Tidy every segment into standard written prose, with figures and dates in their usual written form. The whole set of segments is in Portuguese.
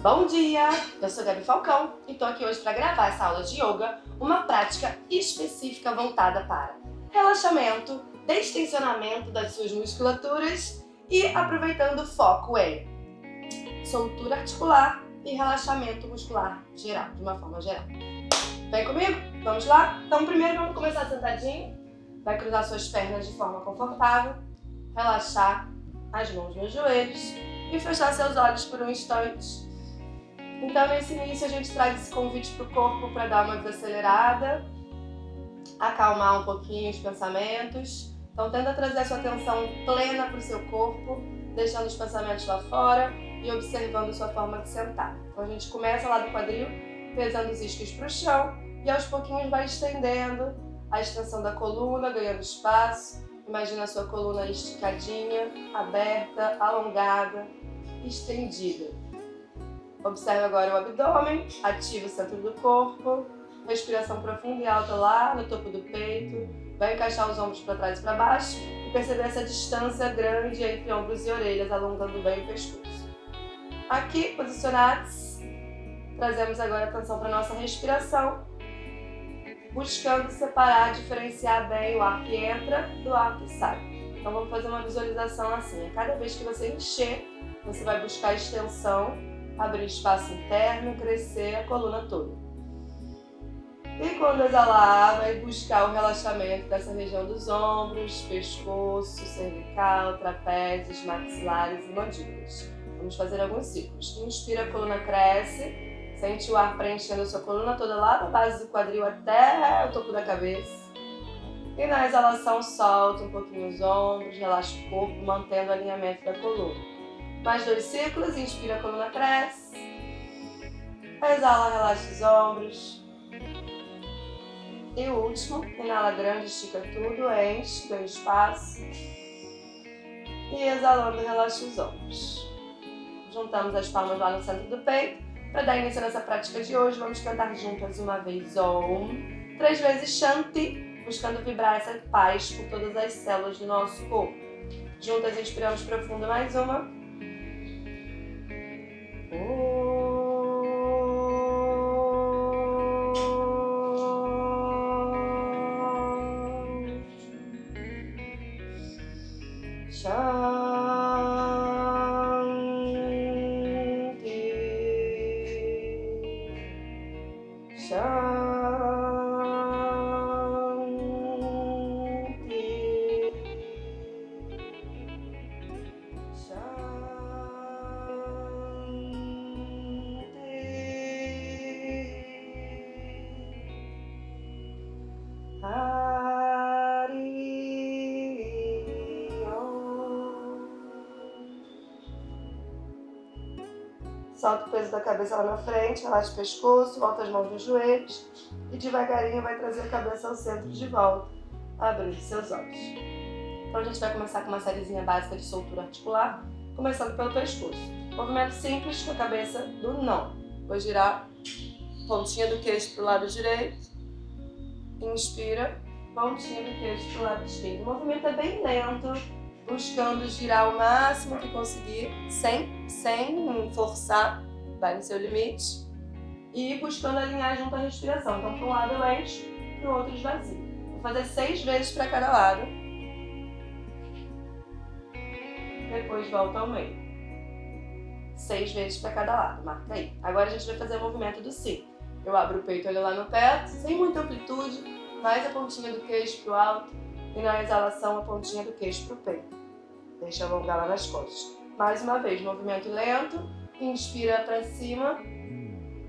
Bom dia! Eu sou Gabi Falcão e tô aqui hoje para gravar essa aula de yoga, uma prática específica voltada para relaxamento, destensionamento das suas musculaturas e aproveitando o foco em soltura articular e relaxamento muscular geral, de uma forma geral. Vem comigo? Vamos lá? Então primeiro vamos começar sentadinho. Vai cruzar suas pernas de forma confortável, relaxar as mãos nos joelhos e fechar seus olhos por um instante. Então nesse início a gente traz esse convite para o corpo para dar uma desacelerada, acalmar um pouquinho os pensamentos. Então tenta trazer a sua atenção plena para o seu corpo, deixando os pensamentos lá fora e observando sua forma de sentar. Então a gente começa lá do quadril, pesando os isquios para o chão e aos pouquinhos vai estendendo a extensão da coluna, ganhando espaço. Imagina a sua coluna esticadinha, aberta, alongada, estendida. Observe agora o abdômen, ativa o centro do corpo, respiração profunda e alta lá no topo do peito. Vai encaixar os ombros para trás e para baixo e perceber essa distância grande entre ombros e orelhas, alongando bem o pescoço. Aqui, posicionados, trazemos agora atenção para a nossa respiração, buscando separar, diferenciar bem o ar que entra do ar que sai. Então vamos fazer uma visualização assim. A cada vez que você encher, você vai buscar extensão, abrir espaço interno, crescer a coluna toda. E quando exalar, vai buscar o relaxamento dessa região dos ombros, pescoço, cervical, trapézios, maxilares e mandíbulas. Vamos fazer alguns ciclos. Inspira, a coluna cresce. Sente o ar preenchendo a sua coluna toda lá da base do quadril até o topo da cabeça. E na exalação, solta um pouquinho os ombros, relaxa o corpo, mantendo o alinhamento da coluna. Mais 2 ciclos, inspira, a coluna cresce. Exala, relaxa os ombros. E o último, inala grande, estica tudo, enche, ganha espaço. E exalando, relaxa os ombros. Juntamos as palmas lá no centro do peito. Para dar início nessa prática de hoje, vamos cantar juntas uma vez Om, 3 vezes Shanti, buscando vibrar essa paz por todas as células do nosso corpo. Juntas inspiramos profundo, mais uma. Solta o peso da cabeça lá na frente, relaxa o pescoço, volta as mãos nos joelhos e devagarinho vai trazer a cabeça ao centro de volta, abrindo seus olhos. Então a gente vai começar com uma sériezinha básica de soltura articular, começando pelo pescoço. Movimento simples com a cabeça do não. Vou girar pontinha do queixo para o lado direito, inspira, pontinha do queixo para o lado esquerdo. O movimento é bem lento, buscando girar o máximo que conseguir, sem forçar, vai no seu limite. E buscando alinhar junto à respiração. Então, para um lado eu encho, para o outro esvazio. Vou fazer 6 vezes para cada lado. Depois volta ao meio. 6 vezes para cada lado, marca aí. Agora a gente vai fazer o movimento do sim. Eu abro o peito, olho lá no teto, sem muita amplitude, mais a pontinha do queixo para o alto. E na exalação, a pontinha do queixo para o peito. Deixa alongar lá nas costas. Mais uma vez, movimento lento. Inspira para cima.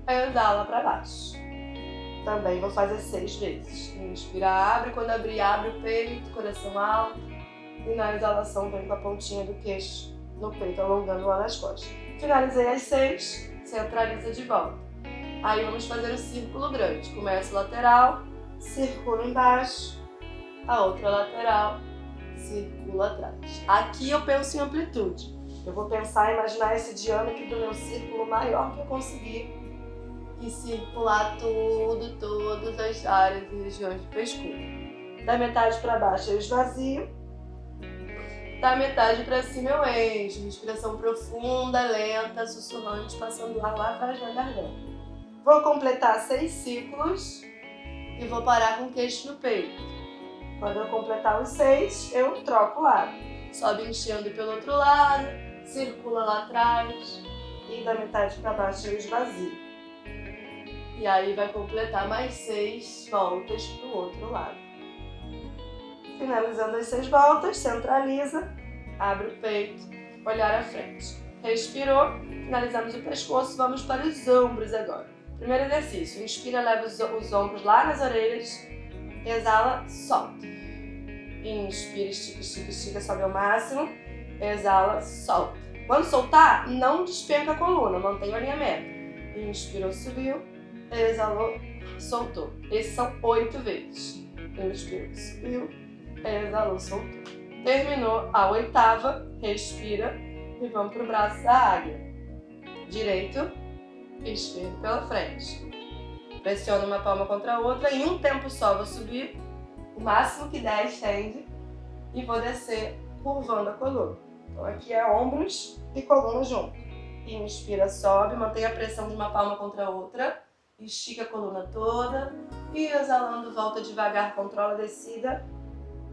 Exala para baixo. Também vou fazer 6 vezes. Inspira, abre. Quando abrir, abre o peito, coração alto. E na exalação, vem com a pontinha do queixo no peito, alongando lá nas costas. Finalizei as 6. Centraliza de volta. Aí vamos fazer o círculo grande. Começa o lateral. Circula embaixo. A outra lateral, circula atrás. Aqui eu penso em amplitude. Eu vou pensar, imaginar esse diâmetro do meu círculo maior que eu conseguir e circular tudo, todas as áreas e regiões do pescoço. Da metade para baixo eu esvazio Da metade pra cima eu encho. Respiração profunda, lenta, sussurrante, passando ar lá atrás na garganta. Vou completar 6 ciclos e vou parar com o queixo no peito. Quando eu completar os 6, eu troco o lado. Sobe enchendo pelo outro lado, circula lá atrás e da metade pra baixo eu esvazio. E aí vai completar mais 6 voltas pro outro lado. Finalizando as 6 voltas, centraliza, abre o peito, olhar à frente. Respirou, finalizamos o pescoço, vamos para os ombros agora. Primeiro exercício, inspira, leva os ombros lá nas orelhas, exala, solta. Inspira, estica, estica, estica, sobe ao máximo, exala, solta. Quando soltar, não despenca a coluna, mantém o alinhamento. Inspirou, subiu, exalou, soltou. Esses são 8 vezes. Inspirou, subiu, exalou, soltou. Terminou a 8ª, respira e vamos para o braço da águia. Direito, esquerdo pela frente. Pressiona uma palma contra a outra. Em um tempo só vou subir o máximo que der, estende. E vou descer curvando a coluna. Então aqui é ombros e coluna junto. Inspira, sobe, mantém a pressão de uma palma contra a outra. Estica a coluna toda. E exalando, volta devagar, controla a descida.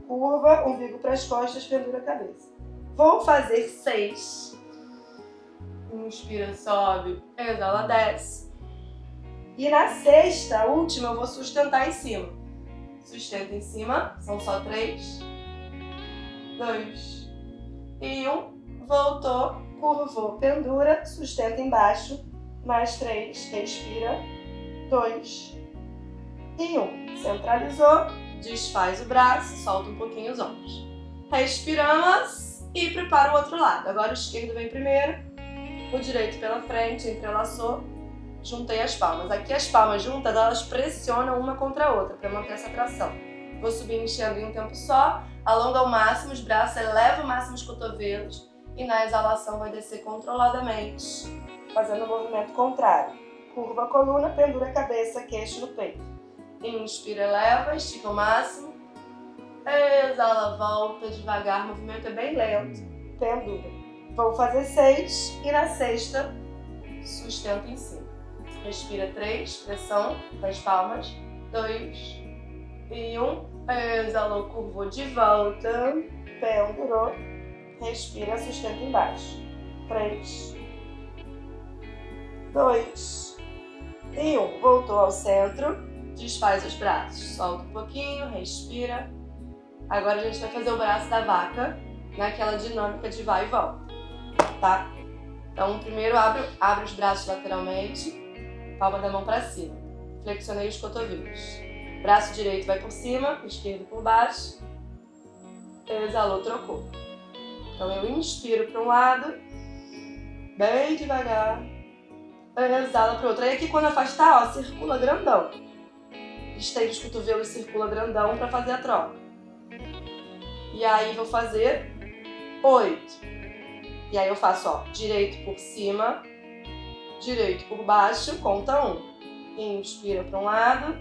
Curva, umbigo para as costas, pendura a cabeça. Vou fazer 6. Inspira, sobe, exala, desce. E na 6ª, última, eu vou sustentar em cima. Sustenta em cima, são só 3. 2 e 1. Voltou, curvou, pendura, sustenta embaixo. Mais 3, respira. 2 e 1. Centralizou, desfaz o braço, solta um pouquinho os ombros. Respiramos e prepara o outro lado. Agora o esquerdo vem primeiro, o direito pela frente, entrelaçou, juntei as palmas. Aqui as palmas juntas, elas pressionam uma contra a outra para manter essa tração. Vou subir enchendo em um tempo só, alonga ao máximo os braços, eleva ao máximo os cotovelos e na exalação vai descer controladamente, fazendo o movimento contrário. Curva a coluna, pendura a cabeça, queixo no peito. Inspira, eleva, estica ao máximo. Exala, volta devagar, o movimento é bem lento. Pendura. Vou fazer 6 e na 6ª, sustenta em cima. Respira 3, pressão das palmas. 2 e 1. Exalou, curvou de volta. Pendurou. Respira, sustenta embaixo. 3, 2 e 1. Voltou ao centro. Desfaz os braços. Solta um pouquinho, respira. Agora a gente vai fazer o braço da vaca naquela dinâmica de vai e volta, tá? Então, primeiro abre os braços lateralmente, palma da mão para cima. Flexionei os cotovelos. Braço direito vai por cima, esquerdo por baixo. Exalou, trocou. Então, eu inspiro para um lado, bem devagar. Exala para o outro. Aí aqui quando afastar, ó, circula grandão. Estende os cotovelos, circula grandão para fazer a troca. E aí vou fazer 8. E aí eu faço, ó, direito por cima, direito por baixo, conta 1. Inspira para um lado,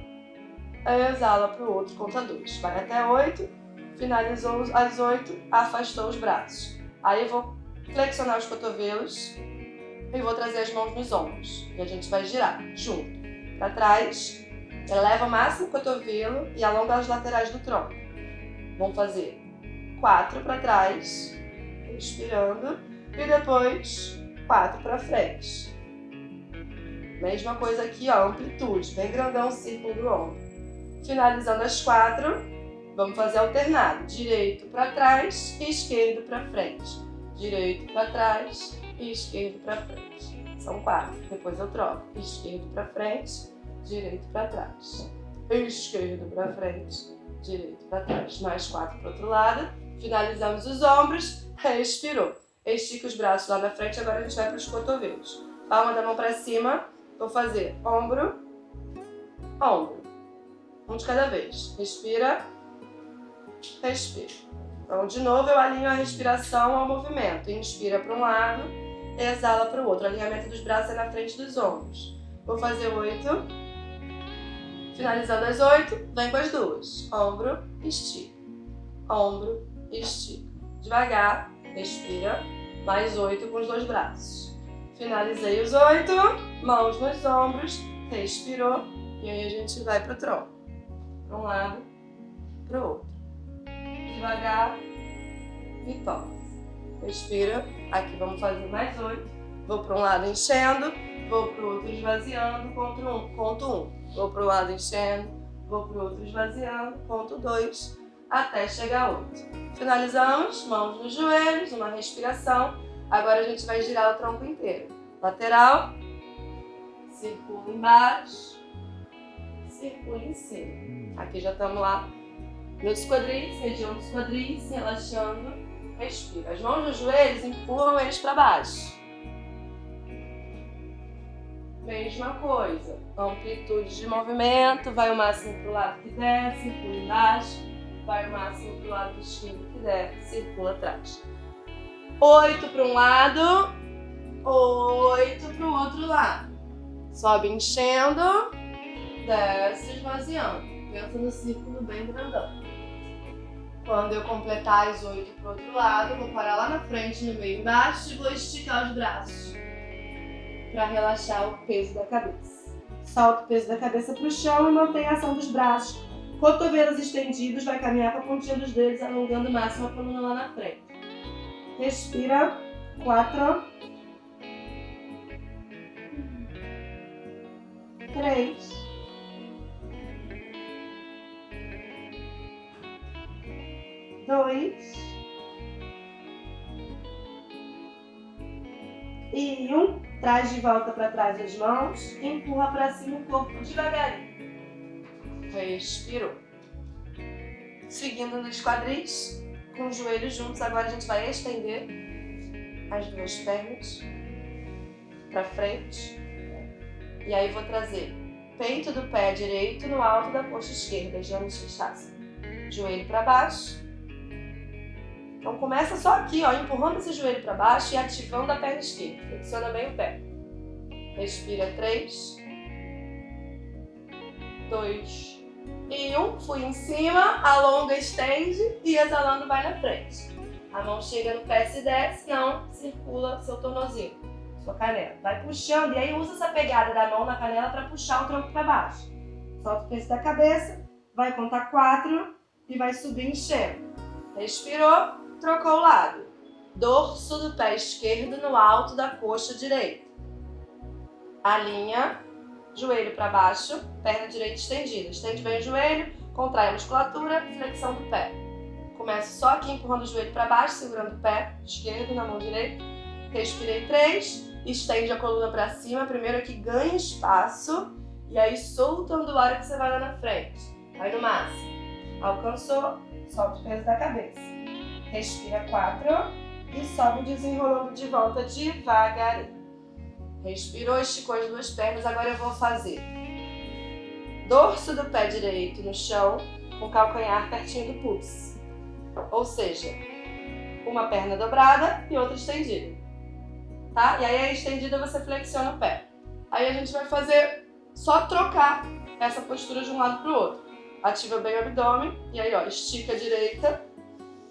exala para o outro, conta 2. Vai até 8, finalizou as 8, afastou os braços. Aí eu vou flexionar os cotovelos e vou trazer as mãos nos ombros. E a gente vai girar junto. Para trás, eleva o máximo o cotovelo e alonga as laterais do tronco. Vamos fazer 4 para trás, respirando, e depois 4 para frente. Mesma coisa aqui, ó, amplitude, bem grandão o círculo do ombro. Finalizando as 4, vamos fazer alternado, direito para trás e esquerdo para frente. Direito para trás e esquerdo para frente. São 4, depois eu troco, esquerdo para frente, direito para trás. Esquerdo para frente, direito para trás. Mais 4 para o outro lado. Finalizamos os ombros, respirou. Estica os braços lá na frente, agora a gente vai para os cotovelos. Palma da mão para cima, vou fazer ombro, ombro. Um de cada vez. Respira, respira. Então, de novo, eu alinho a respiração ao movimento. Inspira para um lado, exala para o outro. O alinhamento dos braços é na frente dos ombros. Vou fazer 8. Finalizando as 8, vem com as duas. Ombro, estica. Ombro, estica. Devagar, respira. Mais 8 com os 2 braços. Finalizei os 8, mãos nos ombros, respirou. E aí a gente vai pro tronco. Para um lado, pro outro. Devagar e toca. Respira. Aqui vamos fazer mais 8. Vou para um lado enchendo, vou pro outro esvaziando, conto 1. Vou pro lado enchendo, vou pro outro esvaziando, conto 2, até chegar a 8. Finalizamos, mãos nos joelhos, uma respiração. Agora a gente vai girar o tronco inteiro. Lateral, círculo embaixo, círculo em cima. Aqui já estamos lá nos quadris, região dos quadris, relaxando. Respira. As mãos nos joelhos empurram eles para baixo. Mesma coisa. Amplitude de movimento. Vai o máximo para o lado que der, circula embaixo. Vai o máximo para o lado esquerdo que der, circula atrás. 8 para um lado, 8 para o outro lado. Sobe enchendo, desce esvaziando. Pensa no círculo bem grandão. Quando eu completar as 8 para o outro lado, vou parar lá na frente, no meio embaixo, e vou esticar os braços para relaxar o peso da cabeça. Solta o peso da cabeça para o chão e mantém a ação dos braços. Cotovelos estendidos, vai caminhar com a pontinha dos dedos, alongando o máximo a coluna lá na frente. Respira. 4, 3, 2 e 1. Traz de volta para trás as mãos, empurra para cima o corpo devagarinho. Respirou. Seguindo nos quadris, com os joelhos juntos, agora a gente vai estender as 2 pernas para frente. E aí vou trazer peito do pé direito no alto da coxa esquerda, Janushirasana. Joelho para baixo. Então começa só aqui, ó, empurrando esse joelho para baixo e ativando a perna esquerda. Flexiona bem o pé. Respira. 3, 2 e 1. Fui em cima, alonga, estende e exalando vai na frente. A mão chega no pé, se desce, não, circula seu tornozelo, sua canela. Vai puxando e aí usa essa pegada da mão na canela para puxar o tronco para baixo. Solta o peso da cabeça, vai contar 4 e vai subir enchendo. Respirou. Trocou o lado. Dorso do pé esquerdo no alto da coxa direita. Alinha, joelho para baixo, perna direita estendida. Estende bem o joelho, contrai a musculatura, flexão do pé. Começo só aqui empurrando o joelho para baixo, segurando o pé esquerdo na mão direita. Respirei 3, estende a coluna para cima. Primeiro aqui ganha espaço e aí soltando o ar que você vai lá na frente. Vai no máximo. Alcançou, solta o peso da cabeça. Respira 4 e sobe desenrolando de volta devagarinho. Respirou, esticou as 2 pernas. Agora eu vou fazer dorso do pé direito no chão com o calcanhar pertinho do pulso. Ou seja, uma perna dobrada e outra estendida. Tá? E aí a estendida você flexiona o pé. Aí a gente vai fazer só trocar essa postura de um lado para o outro. Ativa bem o abdômen e aí ó, estica a direita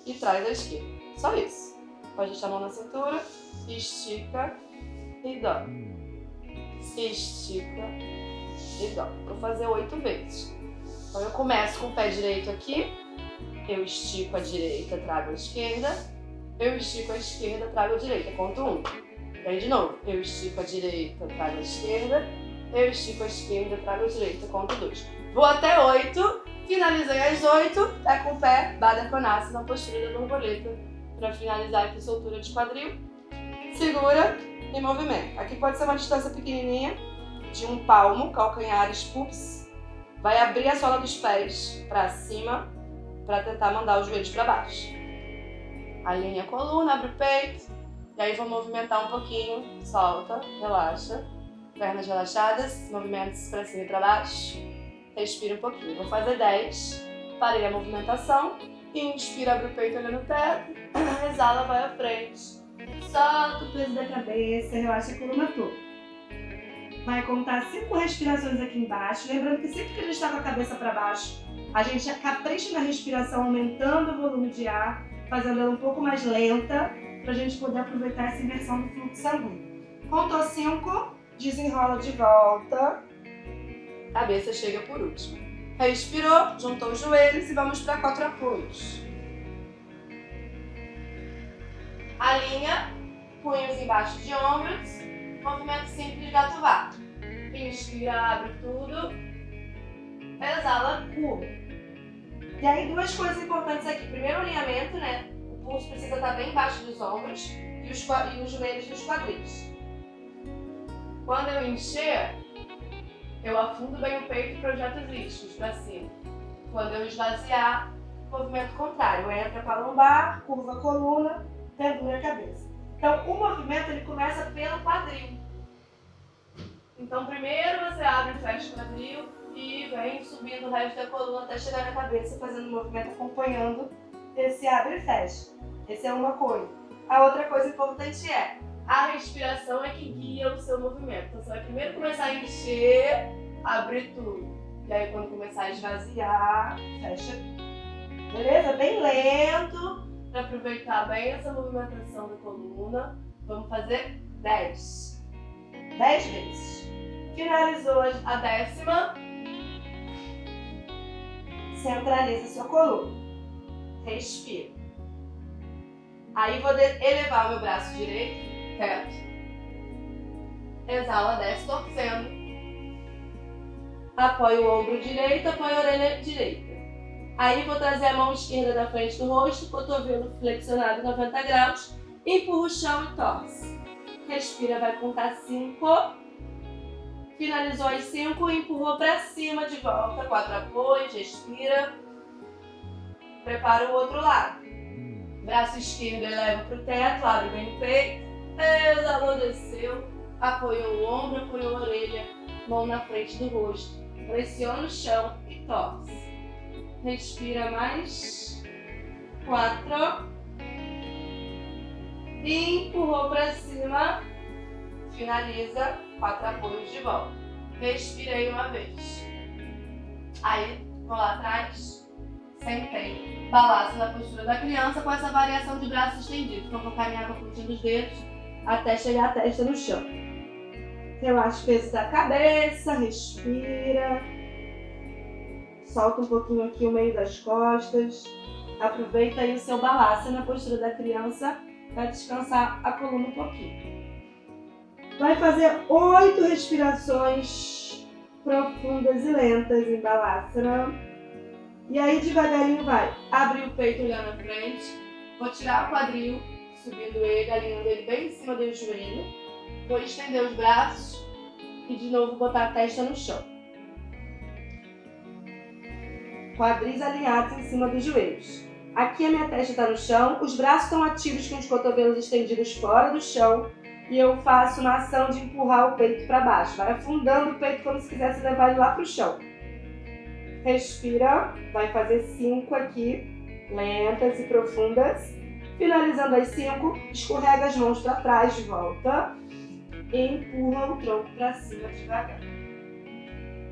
e traz a esquerda. Só isso. Pode deixar a mão na cintura, estica e dobra. Estica e dobra. Vou fazer 8 vezes. Então eu começo com o pé direito aqui, eu estico a direita, trago a esquerda, eu estico a esquerda, trago a direita, conto 1. E aí de novo, eu estico a direita, trago a esquerda, eu estico a esquerda, trago a direita, conto 2. Vou até 8. Finalizei as 8, pé com pé, Baddha Konasana na postura da borboleta. Para finalizar aqui, soltura de quadril. Segura e movimento. Aqui pode ser uma distância pequenininha, de 1 palmo, calcanhares, pups. Vai abrir a sola dos pés para cima, para tentar mandar os joelhos para baixo. Alinha a coluna, abre o peito. E aí vou movimentar um pouquinho, solta, relaxa. Pernas relaxadas, movimentos para cima e para baixo. Respira um pouquinho. Vou fazer 10. Parei a movimentação. Inspira, abre o peito olhando o teto. Exala, vai à frente. Solta o peso da cabeça, relaxa a coluna toda. Vai contar 5 respirações aqui embaixo. Lembrando que sempre que a gente está com a cabeça para baixo, a gente capricha na respiração, aumentando o volume de ar. fazendo ela um pouco mais lenta, para a gente poder aproveitar essa inversão do fluxo sanguíneo. Contou 5, desenrola de volta, cabeça chega por último. Respirou, juntou os joelhos e vamos para 4 apoios. Alinha, punhos embaixo de ombros, movimento simples de gato-vato. Inspira, abre tudo, exala, curva. E aí 2 coisas importantes aqui. Primeiro, o alinhamento, né? O pulso precisa estar bem embaixo dos ombros e os joelhos dos quadris. Quando eu encher, eu afundo bem o peito e projeto os isquios para cima. Quando eu esvaziar, movimento contrário. Entra para a lombar, curva a coluna, pendura a cabeça. Então, o movimento ele começa pelo quadril. Então, primeiro você abre e fecha o quadril e vem subindo o resto da coluna até chegar na cabeça, fazendo o movimento acompanhando esse abre e fecha. Essa é uma coisa. A outra coisa importante é a respiração é que guia o seu movimento. Então, você vai primeiro começar a encher, abrir tudo. E aí, quando começar a esvaziar, fecha tudo. Beleza? Bem lento, para aproveitar bem essa movimentação da coluna. Vamos fazer 10. 10 vezes. Finalizou a 10ª. Centraliza sua coluna. Respira. Aí vou elevar o meu braço direito. Reto. Exala, desce torcendo. Apoio o ombro direito, apoio a orelha direita. Aí vou trazer a mão esquerda na frente do rosto, cotovelo flexionado 90 graus. Empurra o chão e torce. Respira, vai contar 5. Finalizou as 5, empurrou para cima de volta. 4 apoios, respira. Prepara o outro lado. Braço esquerdo eleva para o teto, abre bem o peito. Exalou, desceu, apoiou o ombro, apoiou a orelha, mão na frente do rosto. Pressiona o chão e torce. Respira mais. 4. Empurrou para cima. Finaliza. 4 apoios de volta. Respirei uma vez. Aí, vou lá atrás. Sentei. Balanço na postura da criança com essa variação de braços estendidos. Vou colocar minha água curtindo os dedos até chegar a testa no chão. Relaxa o peso da cabeça, respira. Solta um pouquinho aqui o meio das costas. Aproveita aí o seu balanço na postura da criança para descansar a coluna um pouquinho. Vai fazer 8 respirações profundas e lentas em Balasana. E aí devagarinho vai abrir o peito, olhar na frente. Vou tirar o quadril, subindo ele, alinhando ele bem em cima do joelho. Vou estender os braços e de novo botar a testa no chão. Quadris alinhados em cima dos joelhos. Aqui a minha testa está no chão, os braços estão ativos com os cotovelos estendidos fora do chão. E eu faço uma ação de empurrar o peito para baixo. Vai afundando o peito como se quisesse levar ele lá para o chão. Respira, vai fazer 5 aqui, lentas e profundas. Finalizando as 5, escorrega as mãos para trás de volta e empurra o tronco para cima devagar.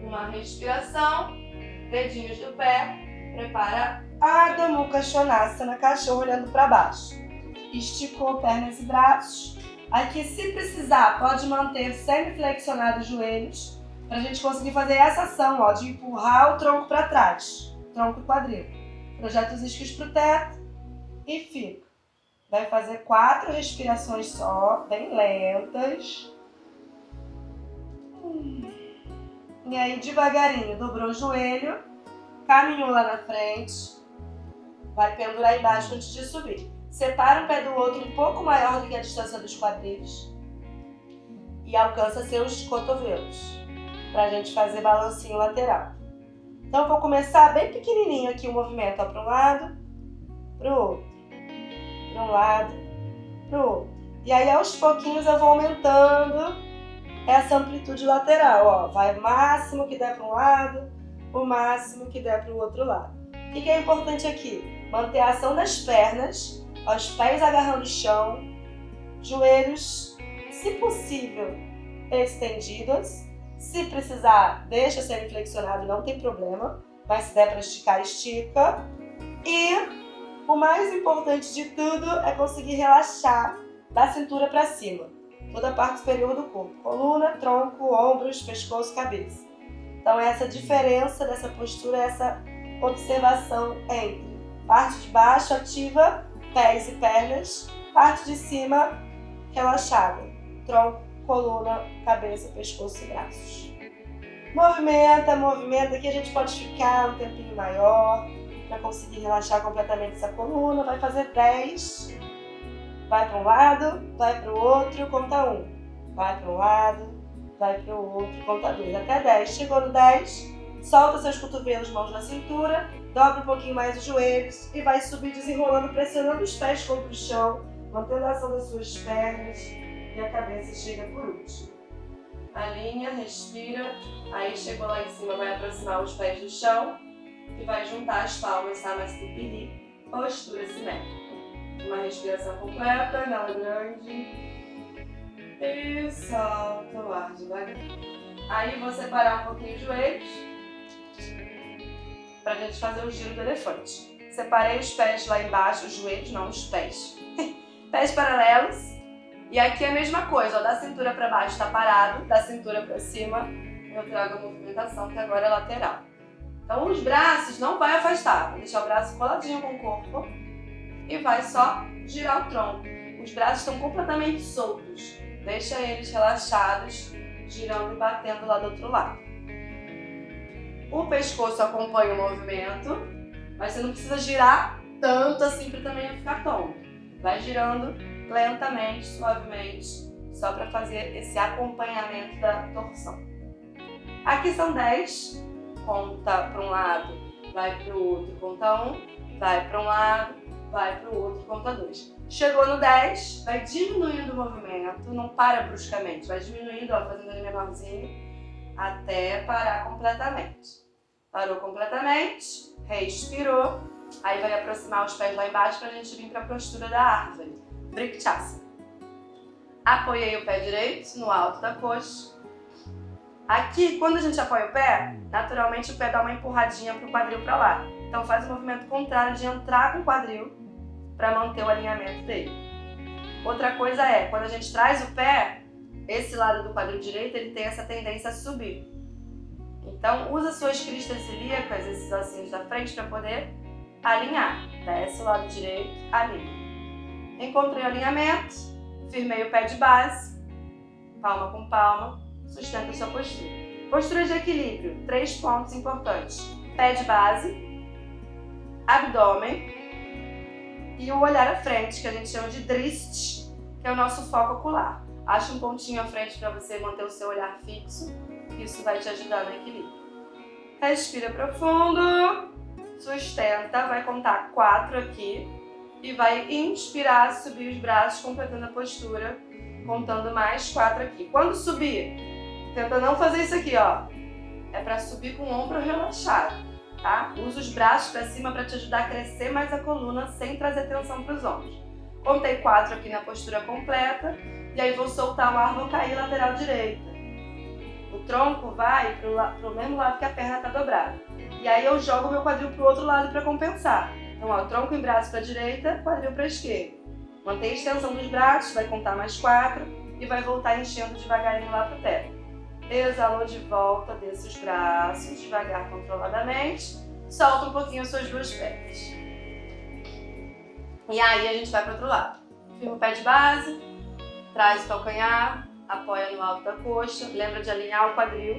Uma respiração, dedinhos do pé, prepara Ardha Mukha Svanasana, cachorro olhando para baixo. Esticou pernas e braços. Aqui, se precisar, pode manter semi-flexionado os joelhos, para a gente conseguir fazer essa ação, ó, de empurrar o tronco para trás, tronco e quadril. Projeta os isquios para o teto e fica. Vai fazer 4 respirações só, bem lentas. E aí, devagarinho, dobrou o joelho, caminhou lá na frente, vai pendurar embaixo antes de subir. Separa um pé do outro um pouco maior do que a distância dos quadris e alcança seus cotovelos, para a gente fazer balancinho lateral. Então, eu vou começar bem pequenininho aqui o movimento, para um lado, para o outro, para um lado, para o outro. E aí, aos pouquinhos, eu vou aumentando essa amplitude lateral. Ó. Vai o máximo que der para um lado, o máximo que der para o outro lado. O que é importante aqui? Manter a ação das pernas, os pés agarrando o chão, joelhos, se possível, estendidos. Se precisar, deixa semi-flexionado, não tem problema. Mas se der para esticar, estica. E O mais importante de tudo é conseguir relaxar da cintura para cima, toda a parte superior do corpo, coluna, tronco, ombros, pescoço, cabeça. Então essa diferença dessa postura, essa observação entre parte de baixo ativa, pés e pernas, parte de cima relaxada, tronco, coluna, cabeça, pescoço e braços. Movimenta, movimenta, aqui a gente pode ficar um tempinho maior para conseguir relaxar completamente essa coluna. Vai fazer 10, vai para um lado, vai para o outro, conta 1. Vai para um lado, vai para o outro, conta 2, até 10. Chegou no 10, solta seus cotovelos, mãos na cintura, dobra um pouquinho mais os joelhos e vai subir desenrolando, pressionando os pés contra o chão, mantendo a ação das suas pernas e a cabeça chega por último. Alinha, respira, aí chegou lá em cima, vai aproximar os pés do chão e vai juntar as palmas, Samastipili, postura simétrica. Uma respiração completa, inala grande e solta o ar devagar. Aí vou separar um pouquinho os joelhos para a gente fazer o giro do elefante. Separei os pés lá embaixo, os joelhos, não os pés. Pés paralelos. E aqui é a mesma coisa, ó, da cintura para baixo está parado, da cintura para cima eu trago a movimentação que agora é lateral. Então os braços não vai afastar, vai deixar o braço coladinho com o corpo e vai só girar o tronco. Os braços estão completamente soltos, deixa eles relaxados, girando e batendo lá do outro lado. O pescoço acompanha o movimento, mas você não precisa girar tanto assim para também não ficar tonto. Vai girando lentamente, suavemente, só para fazer esse acompanhamento da torção. Aqui são 10, conta para um lado, vai para o outro, conta 1, vai para um lado, vai para o outro, conta 2. Chegou no 10, vai diminuindo o movimento, não para bruscamente, vai diminuindo, ó, fazendo ele menorzinho, até parar completamente. Parou completamente, respirou, aí vai aproximar os pés lá embaixo para a gente vir para a postura da árvore. Vrikshasana. Apoiei o pé direito no alto da coxa. Aqui, quando a gente apoia o pé, naturalmente o pé dá uma empurradinha para o quadril para lá. Então faz o movimento contrário de entrar com o quadril para manter o alinhamento dele. Outra coisa é, quando a gente traz o pé, esse lado do quadril direito, ele tem essa tendência a subir. Então usa suas cristas ilíacas, esses ossinhos da frente, para poder alinhar. Desce o lado direito, alinha. Encontrei o alinhamento, firmei o pé de base, palma com palma, sustenta a sua postura. Postura de equilíbrio, 3 pontos importantes. Pé de base, abdômen e o olhar à frente, que a gente chama de drishti, que é o nosso foco ocular. Acha um pontinho à frente para você manter o seu olhar fixo, isso vai te ajudar no equilíbrio. Respira profundo, sustenta, vai contar 4 aqui. E vai inspirar, subir os braços, completando a postura, contando mais 4 aqui. Quando subir, tenta não fazer isso aqui, ó. É para subir com o ombro relaxado, tá? Usa os braços para cima para te ajudar a crescer mais a coluna sem trazer tensão para os ombros. Contei 4 aqui na postura completa e aí vou soltar o ar, vou cair lateral direita. O tronco vai pro mesmo lado que a perna está dobrada. E aí eu jogo meu quadril pro outro lado para compensar. Então, ó, tronco em braço para a direita, quadril para a esquerda. Mantém a extensão dos braços, vai contar mais 4 e vai voltar enchendo devagarinho lá pro teto. Exalou de volta, desce os braços, devagar, controladamente. Solta um pouquinho as suas 2 pernas. E aí a gente vai para o outro lado. Firma o pé de base, traz o calcanhar, apoia no alto da coxa, lembra de alinhar o quadril.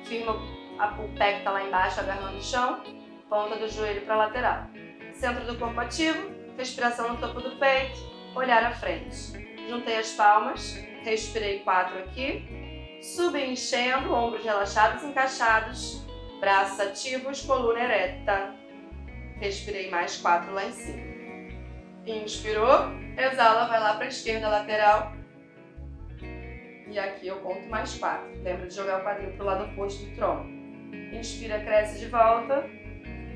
Firma o pé que está lá embaixo, agarrando o chão. Ponta do joelho para a lateral. Centro do corpo ativo, respiração no topo do peito, olhar à frente. Juntei as palmas, respirei 4 aqui. Subi enchendo, ombros relaxados, encaixados, braços ativos, coluna ereta. Respirei mais 4 lá em cima. Inspirou, exala, vai lá para a esquerda lateral. E aqui eu conto mais 4. Lembra de jogar o quadril para o lado oposto do tronco. Inspira, cresce de volta.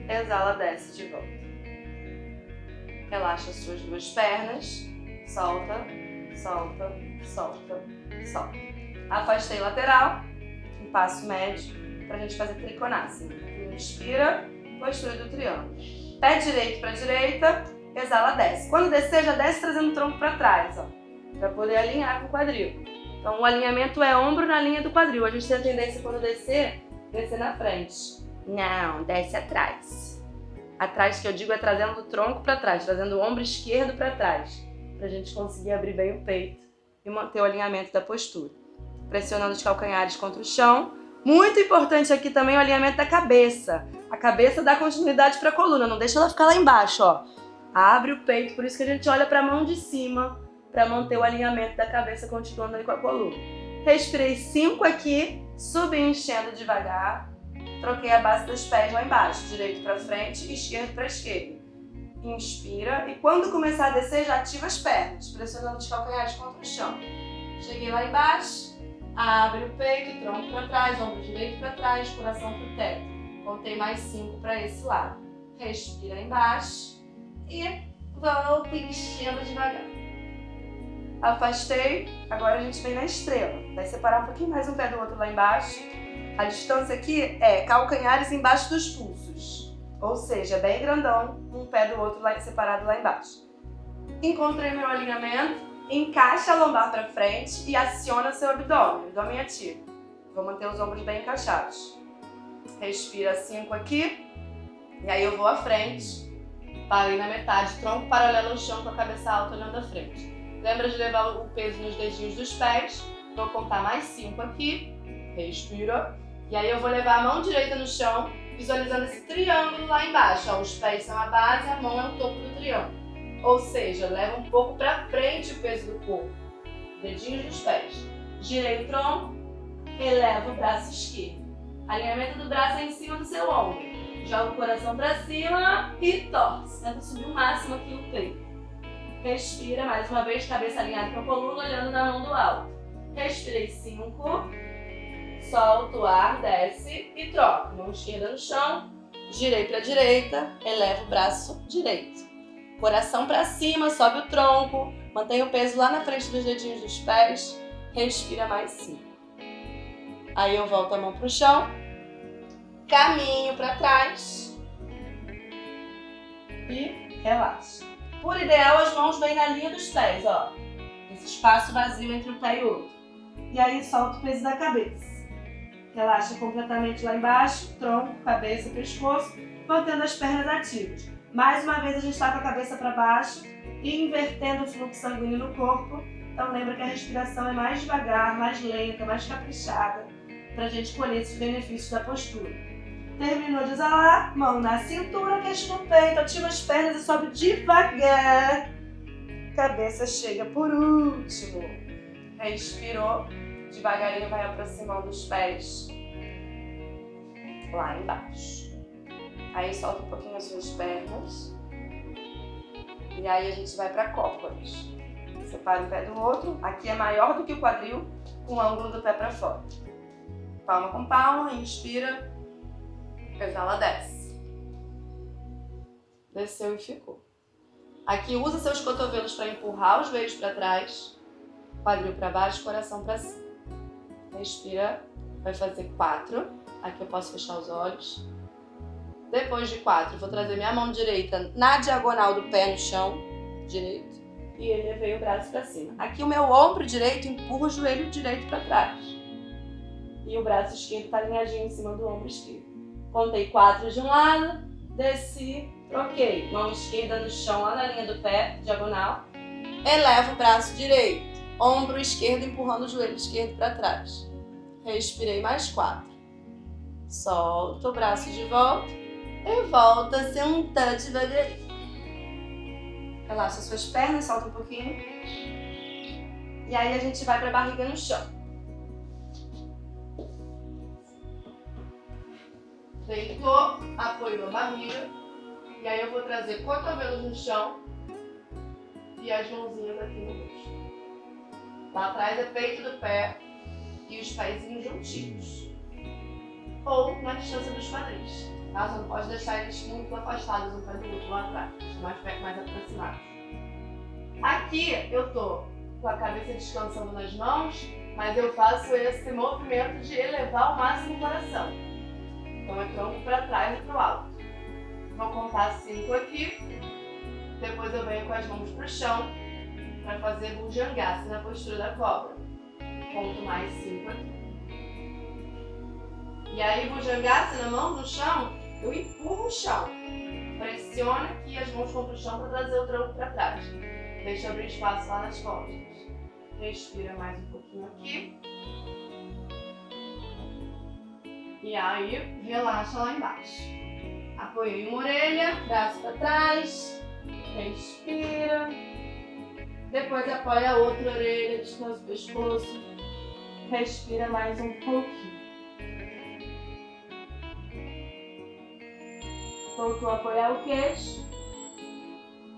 Exala, desce de volta. Relaxa as suas 2 pernas. Solta, solta, solta, solta. Afastei lateral. Um passo médio para a gente fazer trikonasana. Inspira, postura do triângulo. Pé direito para direita, exala, desce. Quando descer, já desce trazendo o tronco para trás, ó, para poder alinhar com o quadril. Então o alinhamento é ombro na linha do quadril. A gente tem a tendência quando descer na frente. Não, desce atrás. Atrás que eu digo é trazendo o tronco para trás, trazendo o ombro esquerdo para trás, para a gente conseguir abrir bem o peito e manter o alinhamento da postura. Pressionando os calcanhares contra o chão. Muito importante aqui também o alinhamento da cabeça. A cabeça dá continuidade para a coluna, não deixa ela ficar lá embaixo, ó. Abre o peito, por isso que a gente olha para a mão de cima, para manter o alinhamento da cabeça continuando ali com a coluna. Respirei 5 aqui, subi enchendo devagar. Troquei a base dos pés lá embaixo, direito para frente, esquerdo para esquerda. Inspira e quando começar a descer, já ativa as pernas, pressionando os calcanhares contra o chão. Cheguei lá embaixo, abre o peito, tronco para trás, ombro direito para trás, coração para o teto. Contei mais 5 para esse lado. Respira embaixo e volta enchendo devagar. Afastei, agora a gente vem na estrela. Vai separar um pouquinho mais um pé do outro lá embaixo. A distância aqui é calcanhares embaixo dos pulsos, ou seja, bem grandão, um pé do outro separado lá embaixo. Encontrei meu alinhamento, encaixa a lombar para frente e aciona seu abdômen ativo. Vou manter os ombros bem encaixados. Respira 5 aqui, e aí eu vou à frente, parei na metade, tronco paralelo ao chão com a cabeça alta olhando à frente. Lembra de levar o peso nos dedinhos dos pés, vou contar mais 5 aqui, respira. E aí eu vou levar a mão direita no chão, visualizando esse triângulo lá embaixo. Ó, os pés são a base, a mão é o topo do triângulo. Ou seja, leva um pouco para frente o peso do corpo. Dedinhos dos pés. Girei o tronco, eleva o braço esquerdo. Alinhamento do braço é em cima do seu ombro. Joga o coração para cima e torce. Tenta subir o máximo aqui o peito. Respira mais uma vez, cabeça alinhada com a coluna, olhando na mão do alto. Respirei 5. Solta o ar, desce e troca. Mão esquerda no chão, girei para a direita, eleva o braço direito. Coração para cima, sobe o tronco, mantém o peso lá na frente dos dedinhos dos pés, respira mais 5. Aí eu volto a mão para o chão, caminho para trás e relaxa. Por ideal, as mãos bem na linha dos pés, ó. Esse espaço vazio entre um pé e outro. E aí solta o peso da cabeça. Relaxa completamente lá embaixo, tronco, cabeça, pescoço, mantendo as pernas ativas. Mais uma vez a gente está com a cabeça para baixo e invertendo o fluxo sanguíneo no corpo. Então lembra que a respiração é mais devagar, mais lenta, mais caprichada, para a gente colher esses benefícios da postura. Terminou de exalar, mão na cintura, queixo no peito, ativa as pernas e sobe devagar. Cabeça chega por último. Respirou. Devagarinho vai aproximando os pés lá embaixo. Aí solta um pouquinho as suas pernas. E aí a gente vai para cócoras. Separa um pé do outro. Aqui é maior do que o quadril, com o ângulo do pé para fora. Palma com palma, inspira. Exala, desce. Desceu e ficou. Aqui usa seus cotovelos para empurrar os joelhos para trás. Quadril para baixo, coração para cima. Respira, vai fazer 4. Aqui eu posso fechar os olhos. Depois de 4, vou trazer minha mão direita na diagonal do pé no chão direito e elevei o braço para cima. Aqui o meu ombro direito empurra o joelho direito para trás e o braço esquerdo está alinhadinho em cima do ombro esquerdo. Contei 4 de um lado, desci, troquei. Mão esquerda no chão lá na linha do pé, diagonal. Elevo o braço direito. Ombro esquerdo empurrando o joelho esquerdo para trás. Respirei mais 4. Solta o braço de volta e volta a sentar devagarinho. Relaxa suas pernas, solta um pouquinho. E aí a gente vai para a barriga no chão. Deitou, apoiou a barriga. E aí eu vou trazer cotovelos no chão e as mãozinhas aqui no rosto. Lá atrás é peito do pé e os pezinhos juntinhos. Ou na distância dos quadris. Tá? Você não pode deixar eles muito afastados um pé do outro lá atrás. Mais aproximados. Aqui eu tô com a cabeça descansando nas mãos, mas eu faço esse movimento de elevar ao máximo o coração. Então é tronco para trás e para o alto. Vou contar 5 aqui. Depois eu venho com as mãos pro chão para fazer Bhujangasana na postura da cobra. Conto mais 5 aqui. E aí, Bhujangasana, mão no chão, eu empurro o chão. Pressiona aqui as mãos contra o chão para trazer o tronco para trás. Deixa abrir espaço lá nas costas. Respira mais um pouquinho aqui. E aí, relaxa lá embaixo. Apoiei uma orelha, braço para trás. Respira. Depois apoia a outra orelha, descansa o pescoço. Respira mais um pouquinho. Voltou a apoiar o queixo.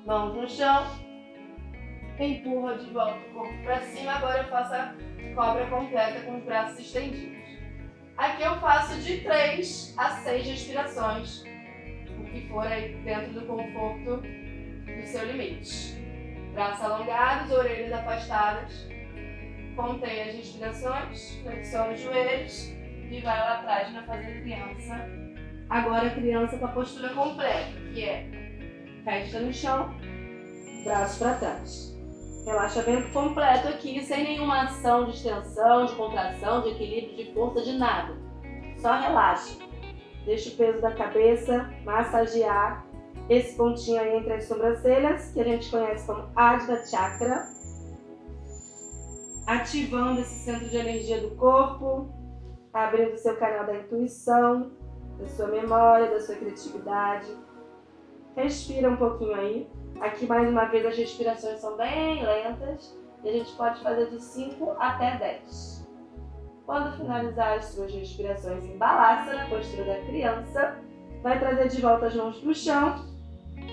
Mãos no chão. Empurra de volta o corpo para cima. Agora eu faço a cobra completa com os braços estendidos. Aqui eu faço de 3 a 6 respirações. O que for aí dentro do conforto do seu limite. Braços alongados, orelhas afastadas. Contém as respirações, flexiona os joelhos e vai lá atrás para fazer criança. Agora criança com a postura completa, que é testa no chão, braços para trás. Relaxamento completo aqui, sem nenhuma ação de extensão, de contração, de equilíbrio, de força, de nada. Só relaxa. Deixa o peso da cabeça massagear esse pontinho aí entre as sobrancelhas, que a gente conhece como Adha Chakra. Ativando esse centro de energia do corpo, abrindo o seu canal da intuição, da sua memória, da sua criatividade. Respira um pouquinho aí. Aqui, mais uma vez, as respirações são bem lentas e a gente pode fazer de 5 até 10. Quando finalizar as suas respirações em Balasana, postura da criança, vai trazer de volta as mãos para o chão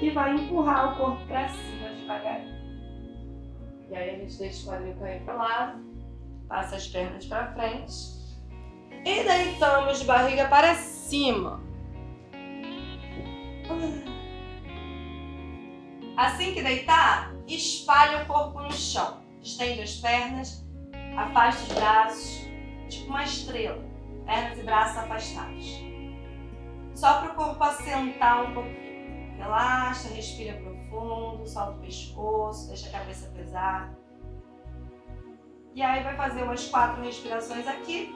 e vai empurrar o corpo para cima devagarinho. E aí a gente deixa o quadril cair para o lado, passa as pernas para frente e deitamos de barriga para cima. Assim que deitar, espalha o corpo no chão. Estende as pernas, afasta os braços, tipo uma estrela. Pernas e braços afastados. Só para o corpo assentar um pouquinho. Relaxa, respira profundo, solta o pescoço, deixa a cabeça pesar. E aí vai fazer umas 4 respirações aqui.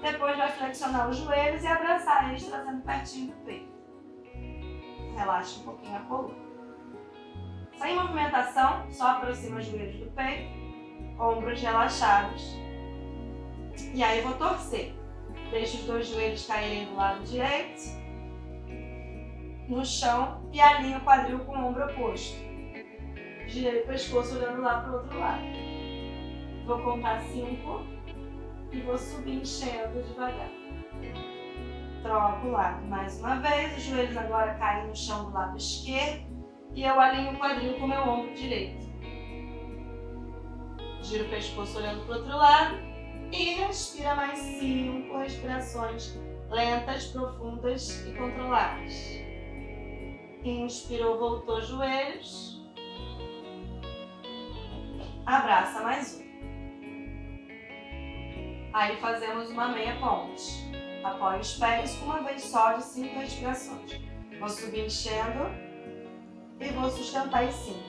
Depois vai flexionar os joelhos e abraçar eles, trazendo pertinho do peito. Relaxa um pouquinho a coluna. Sem movimentação, só aproxima os joelhos do peito, ombros relaxados. E aí vou torcer. Deixa os 2 joelhos caírem do lado direito, no chão, e alinha o quadril com o ombro oposto. Girei o pescoço olhando lá para o outro lado. Vou contar 5 e vou subir enchendo devagar. Troco o lado mais uma vez, os joelhos agora caem no chão do lado esquerdo e eu alinho o quadril com o meu ombro direito. Giro o pescoço olhando para o outro lado e respira mais 5 respirações lentas, profundas e controladas. Inspirou, voltou os joelhos. Abraça mais um. Aí fazemos uma meia ponte. Apoio os pés uma vez só de 5 respirações. Vou subir enchendo e vou sustentar em 5.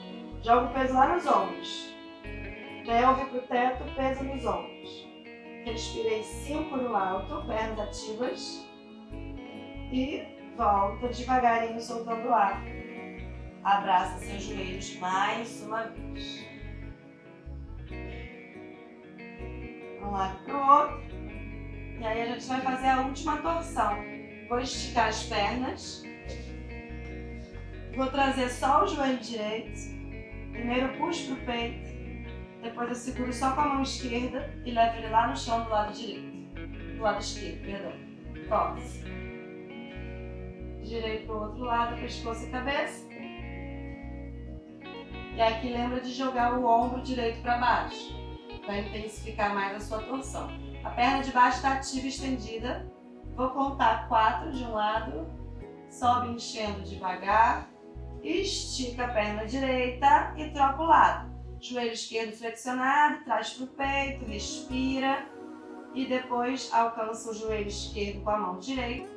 Jogo o peso lá nos ombros. Pelve para o teto, peso nos ombros. Respirei 5 no alto, pernas ativas. E volta devagarinho, soltando o ar. Abraça seus joelhos mais uma vez. Um lado para o outro. E aí a gente vai fazer a última torção. Vou esticar as pernas. Vou trazer só o joelho direito. Primeiro puxo para o peito. Depois eu seguro só com a mão esquerda e levo ele lá no chão do lado direito. Do lado esquerdo, perdão. Force. Girei para o outro lado, pescoço e cabeça. E aqui lembra de jogar o ombro direito para baixo, para intensificar mais a sua torção. A perna de baixo está ativa e estendida. Vou contar 4 de um lado. Sobe enchendo devagar. Estica a perna direita e troca o lado. Joelho esquerdo flexionado, traz para o peito, respira. E depois alcança o joelho esquerdo com a mão direita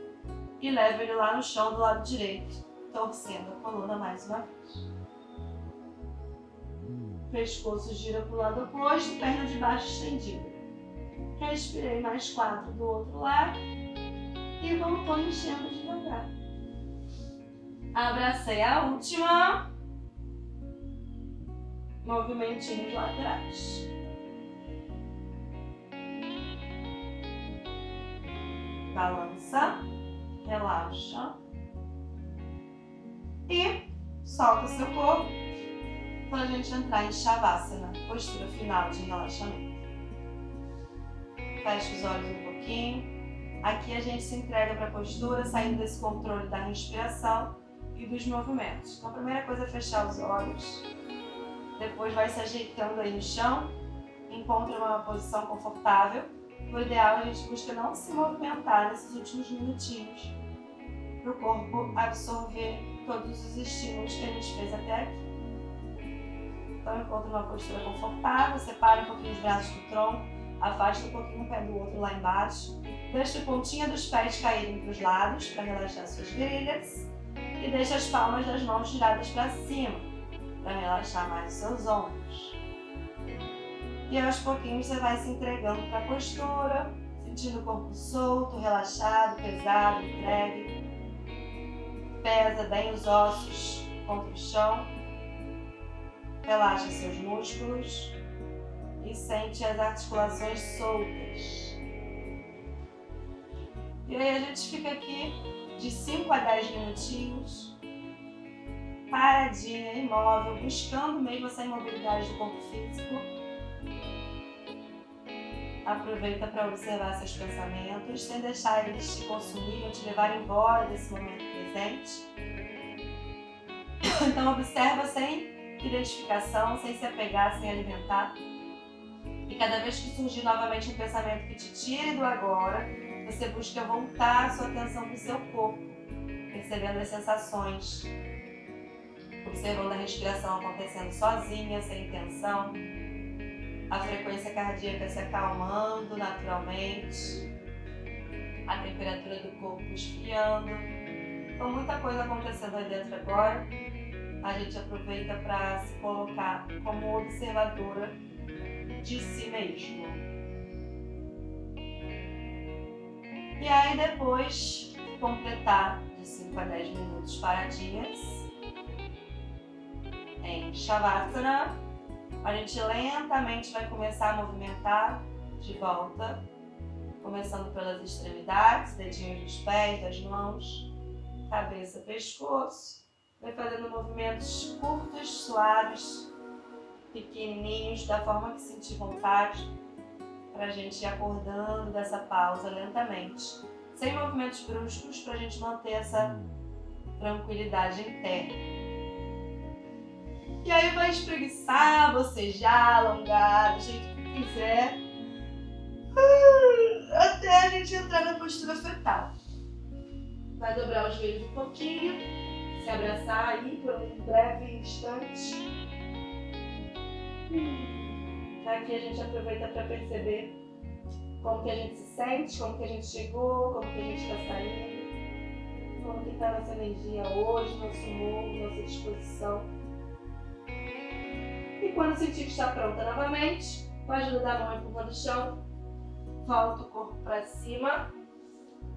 e leva ele lá no chão do lado direito. torcendo a coluna mais uma vez. Pescoço gira para o lado oposto, perna de baixo estendida. Respirei mais 4 do outro lado e voltou enchendo devagar. Abracei a última. Movimentinhos laterais. Balança, relaxa e solta seu corpo para a gente entrar em Shavasana, postura final de relaxamento. Fecha os olhos um pouquinho. Aqui a gente se entrega para a postura, saindo desse controle da respiração e dos movimentos. Então a primeira coisa é fechar os olhos. Depois vai se ajeitando aí no chão. Encontra uma posição confortável. O ideal é a gente busca não se movimentar nesses últimos minutinhos, para o corpo absorver todos os estímulos que a gente fez até aqui. Então encontra uma postura confortável, separa um pouquinho os braços do tronco, afasta um pouquinho um pé do outro lá embaixo, deixa a pontinha dos pés caírem para os lados para relaxar suas virilhas e deixa as palmas das mãos giradas para cima para relaxar mais os seus ombros. E aos pouquinhos você vai se entregando para a postura, sentindo o corpo solto, relaxado, pesado, entregue. Pesa bem os ossos contra o chão. Relaxa seus músculos e sente as articulações soltas. E aí a gente fica aqui de 5 a 10 minutinhos, paradinha, imóvel, buscando mesmo essa imobilidade do corpo físico. Aproveita para observar seus pensamentos, sem deixar eles te consumirem ou te levarem embora desse momento presente. Então observa sem identificação, sem se apegar, sem alimentar. E cada vez que surgir novamente um pensamento que te tire do agora, você busca voltar a sua atenção para o seu corpo, percebendo as sensações, observando a respiração acontecendo sozinha, sem tensão, a frequência cardíaca se acalmando naturalmente, a temperatura do corpo esfriando. Então, muita coisa acontecendo aí dentro agora. A gente aproveita para se colocar como observadora de si mesmo. E aí, depois de completar de 5 a 10 minutos paradinhas em Shavasana, a gente lentamente vai começar a movimentar de volta, começando pelas extremidades, dedinhos dos pés, das mãos, cabeça, pescoço. Vai fazendo movimentos curtos, suaves, pequenininhos, da forma que sentir vontade, para a gente ir acordando dessa pausa lentamente, sem movimentos bruscos, para a gente manter essa tranquilidade interna. E aí vai espreguiçar, bocejar, alongar, do jeito que quiser, até a gente entrar na postura fetal. Vai dobrar os joelhos um pouquinho, se abraçar aí por um breve instante. Aqui a gente aproveita para perceber como que a gente se sente, como que a gente chegou, como que a gente está saindo, como que está nossa energia hoje, nosso humor, nossa disposição. E quando sentir que está pronta novamente, com a ajuda da mão empurrando o chão, volta o corpo para cima,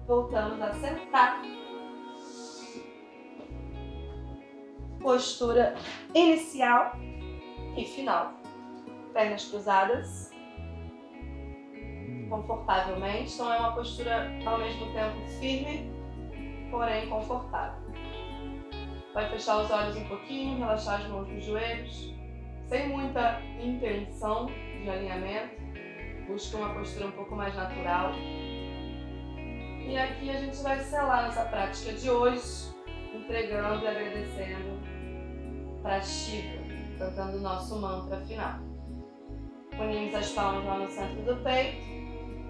voltamos a sentar. Postura inicial e final. Pernas cruzadas, confortavelmente. Então é uma postura ao mesmo tempo firme, porém confortável. Vai fechar os olhos um pouquinho, relaxar as mãos nos joelhos, sem muita intenção de alinhamento. Busca uma postura um pouco mais natural. E aqui a gente vai selar nossa prática de hoje, entregando e agradecendo para Shiva, cantando o nosso mantra final. Unimos as palmas lá no centro do peito,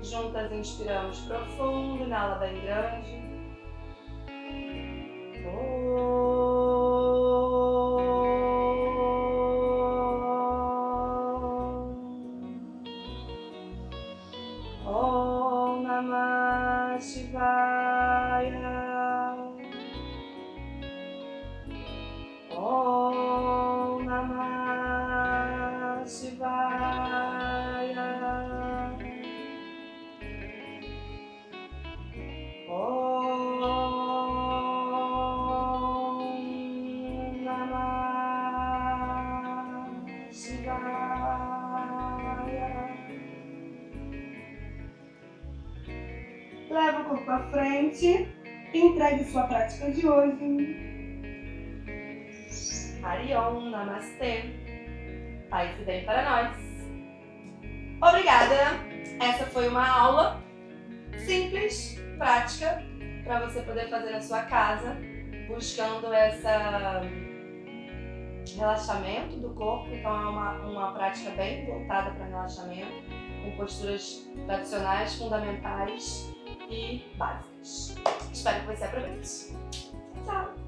juntas inspiramos profundo, inala bem grande. Om Namah Shivaya. Om Namah Shivaya. Om Namah Shivaya. Leva o corpo à frente e entregue sua prática de hoje. Hari Om, Namastê. Paz e bem para nós. Obrigada! Essa foi uma aula simples, prática, para você poder fazer na sua casa, buscando esse relaxamento do corpo. Então é uma prática bem voltada para relaxamento, com posturas tradicionais, fundamentais e básicas. Espero que você aproveite. Tchau!